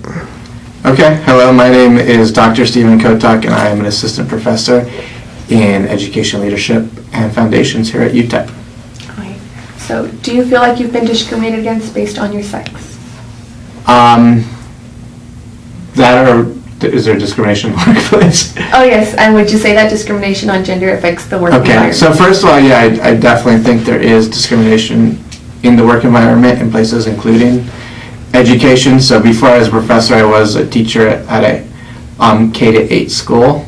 Okay, hello, my name is Dr. Stephen Kotak, and I am an assistant professor in education leadership and foundations here at UTEP. Okay. So, do you feel like you've been discriminated against based on your sex? Is there discrimination in the workplace? Oh yes, and would you say that discrimination on gender affects the work environment? Okay, so first of all, yeah, I definitely think there is discrimination in the work environment in places including education. So before I was a professor, I was a teacher at a K-8 school,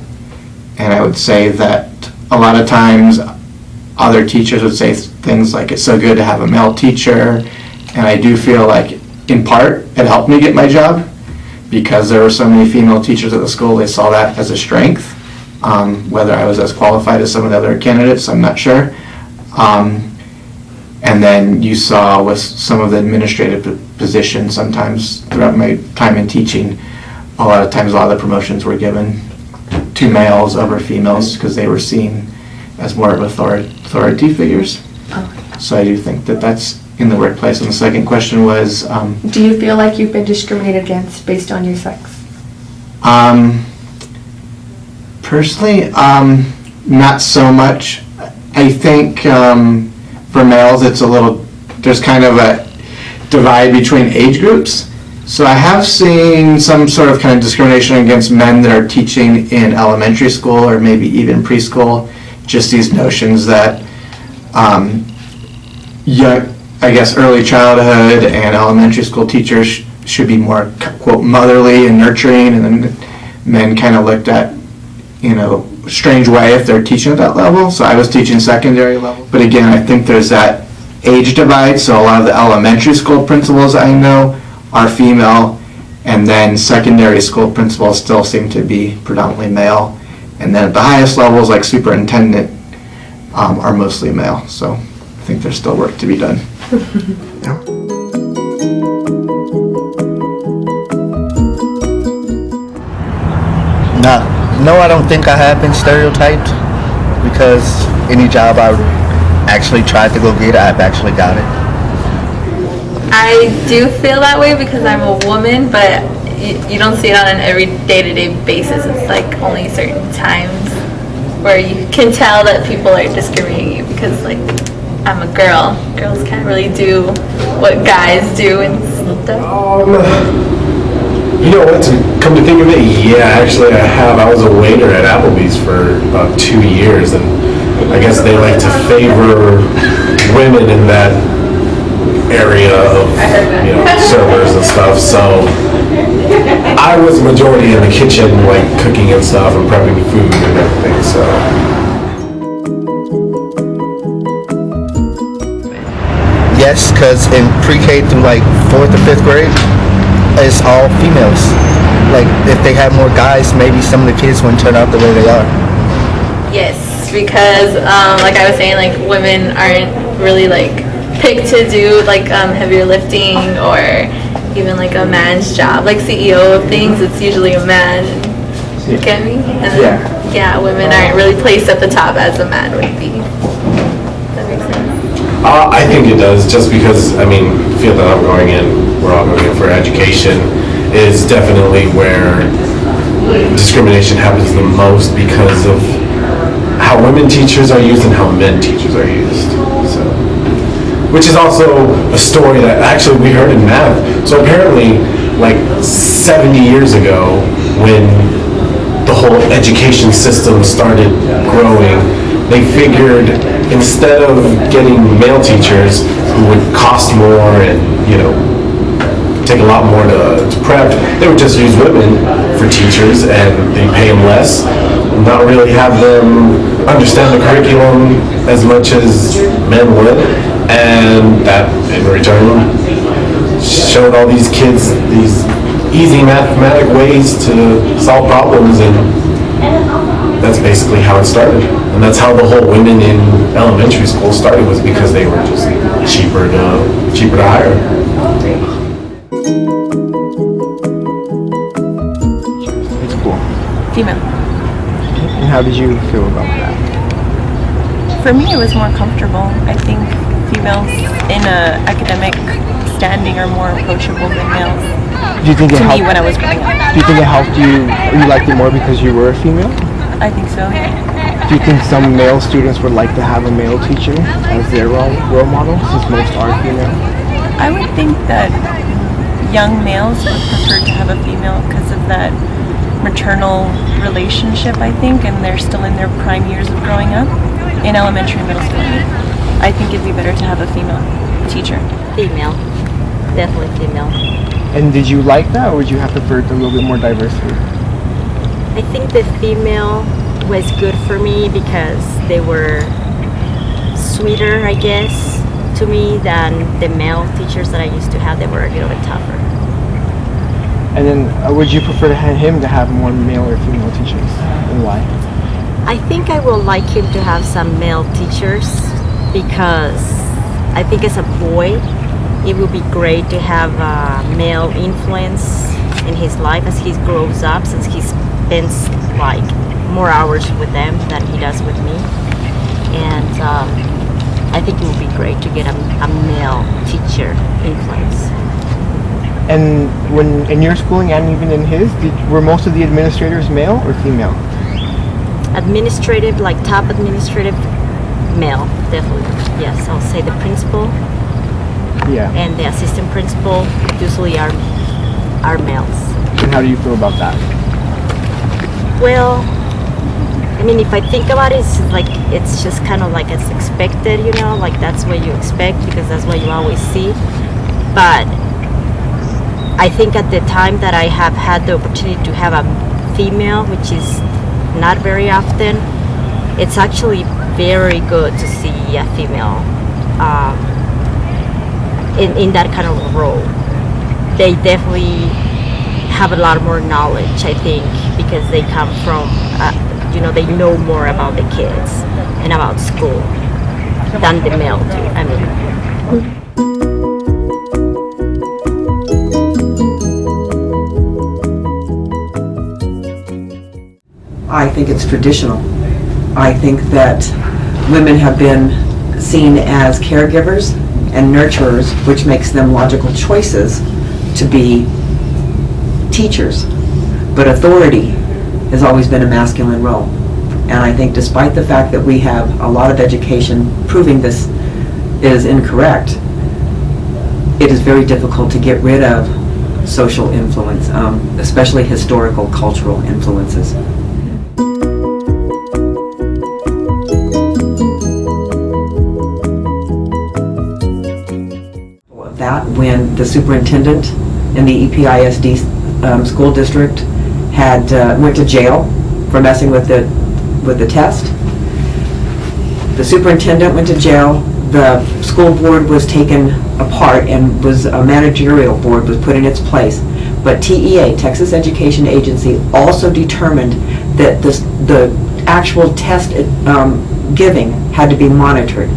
and I would say that a lot of times other teachers would say things like, it's so good to have a male teacher, and I do feel like in part it helped me get my job because there were so many female teachers at the school. They saw that as a strength. Whether I was as qualified as some of the other candidates, I'm not sure. And then you saw with some of the administrative positions, sometimes throughout my time in teaching, a lot of the promotions were given to males over females because they were seen as more of authority figures. Okay. So I do think that that's in the workplace. And the second question was... do you feel like you've been discriminated against based on your sex? Personally, not so much. I think for males it's there's kind of a divide between age groups. So I have seen some sort of kind of discrimination against men that are teaching in elementary school or maybe even preschool. Just these notions that early childhood and elementary school teachers should be more, quote, motherly and nurturing, and then men kind of looked at, strange way if they're teaching at that level. So I was teaching secondary level. But again, I think there's that age divide. So a lot of the elementary school principals I know are female, and then secondary school principals still seem to be predominantly male. And then at the highest levels, like superintendent, are mostly male. So I think there's still work to be done. No, I don't think I have been stereotyped, because any job I actually tried to go get, I've actually got it. I do feel that way because I'm a woman, but you don't see it on an every day-to-day basis. It's like only certain times where you can tell that people are discriminating you because, like, I'm a girl. Girls can't really do what guys do and stuff. You know what, to come to think of it, yeah, actually I have. I was a waiter at Applebee's for about 2 years, and I guess they like to favor women in that area of, servers and stuff, so I was the majority in the kitchen, like cooking and stuff and prepping food and everything, so. Yes, because in pre-K through like 4th or 5th grade, it's all females. Like, if they had more guys, maybe some of the kids wouldn't turn out the way they are. Yes, because like I was saying, like women aren't really like picked to do like heavier lifting or even like a man's job. Like CEO of things, it's usually a man. You get me? And yeah, women aren't really placed at the top as a man would be. That makes sense. I think it does, just because, the field that I'm going in, we're all going in for education, is definitely where discrimination happens the most because of how women teachers are used and how men teachers are used. So, which is also a story that actually we heard in math. So apparently, like 70 years ago, when the whole education system started growing, they figured instead of getting male teachers who would cost more and, take a lot more to prep, they would just use women for teachers and they pay them less, not really have them understand the curriculum as much as men would, and that in return showed all these kids these easy mathematic ways to solve problems, and that's basically how it started. And that's how the whole women in elementary school started, was because they were just cheaper to hire. Female. And how did you feel about that? For me, it was more comfortable. I think females in a academic standing are more approachable than males. Do you think it to me helped? when I was growing up. Do you think it helped you, or you liked it more because you were a female? I think so. Do you think some male students would like to have a male teacher as their role model, since most are female? I would think that young males would prefer to have a female because of that maternal relationship, I think, and they're still in their prime years of growing up in elementary and middle school. I think it'd be better to have a female teacher. Female. Definitely female. And did you like that, or would you have preferred a little bit more diversity? I think the female was good for me because they were sweeter, I guess, to me than the male teachers that I used to have. They were a little bit tougher. And then would you prefer him to have more male or female teachers, and why? I think I will like him to have some male teachers because I think as a boy it would be great to have a male influence in his life as he grows up, since he spends like more hours with them than he does with me. And I think it would be great to get a male teacher influence. And when in your schooling and even in his, were most of the administrators male or female? Administrative, like top administrative, male, definitely. Yes, I'll say the principal Yeah. and the assistant principal usually are males. And how do you feel about that? Well, I mean, if I think about it, it's just kind of like it's expected, you know, like that's what you expect because that's what you always see. But I think at the time that I have had the opportunity to have a female, which is not very often, it's actually very good to see a female in that kind of role. They definitely have a lot more knowledge, I think, because they come from, they know more about the kids and about school than the male do. I mean. I think it's traditional. I think that women have been seen as caregivers and nurturers, which makes them logical choices to be teachers. But authority has always been a masculine role. And I think despite the fact that we have a lot of education proving this is incorrect, it is very difficult to get rid of social influence, especially historical, cultural influences. That when the superintendent in the EPISD school district had went to jail for messing with the test. The superintendent went to jail. The school board was taken apart and a managerial board was put in its place. But TEA, Texas Education Agency, also determined that the actual test giving had to be monitored.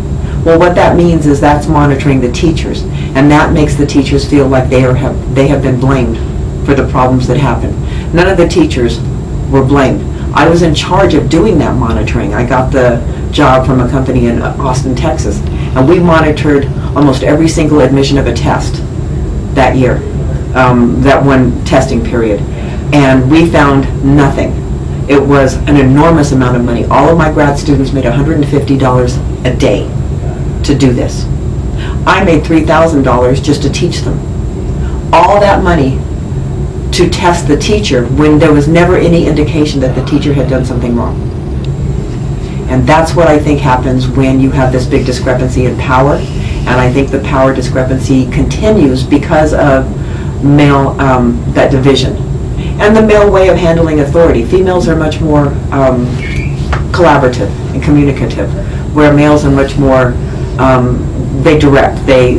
Well, what that means is that's monitoring the teachers, and that makes the teachers feel like they have been blamed for the problems that happen. None of the teachers were blamed. I was in charge of doing that monitoring. I got the job from a company in Austin, Texas, and we monitored almost every single admission of a test that year, that one testing period, and we found nothing. It was an enormous amount of money. All of my grad students made $150 a day to do this. I made $3,000 just to teach them. All that money to test the teacher when there was never any indication that the teacher had done something wrong. And that's what I think happens when you have this big discrepancy in power. And I think the power discrepancy continues because of male, that division. And the male way of handling authority. Females are much more collaborative and communicative, where males are much more, they direct, they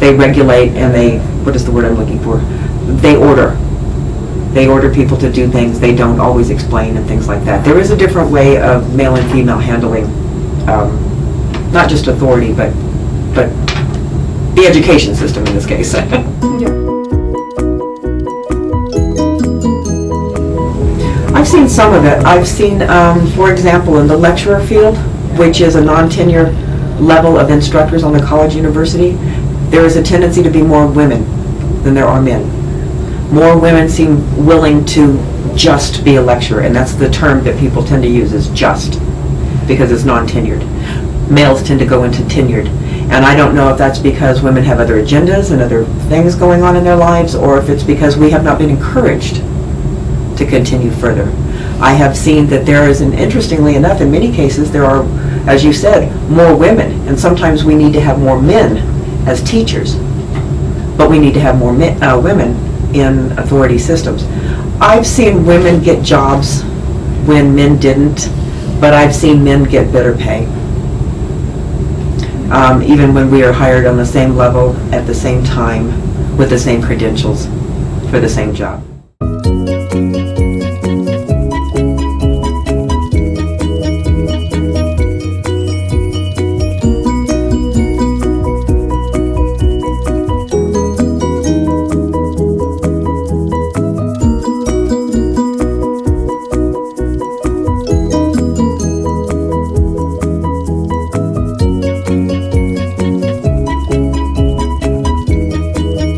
regulate, and they, what is the word I'm looking for? They order. They order people to do things. They don't always explain and things like that. There is a different way of male and female handling, not just authority, but the education system in this case. I've seen some of it. I've seen, for example, in the lecturer field, which is a non-tenure level of instructors on the college university, there is a tendency to be more women than there are men. More women seem willing to just be a lecturer, and that's the term that people tend to use, is just, because it's non-tenured. Males tend to go into tenured. And I don't know if that's because women have other agendas and other things going on in their lives, or if it's because we have not been encouraged to continue further. I have seen that there is, and interestingly enough, in many cases, there are, as you said, more women, and sometimes we need to have more men as teachers, but we need to have more women in authority systems. I've seen women get jobs when men didn't, but I've seen men get better pay. Even when we are hired on the same level, at the same time, with the same credentials, for the same job.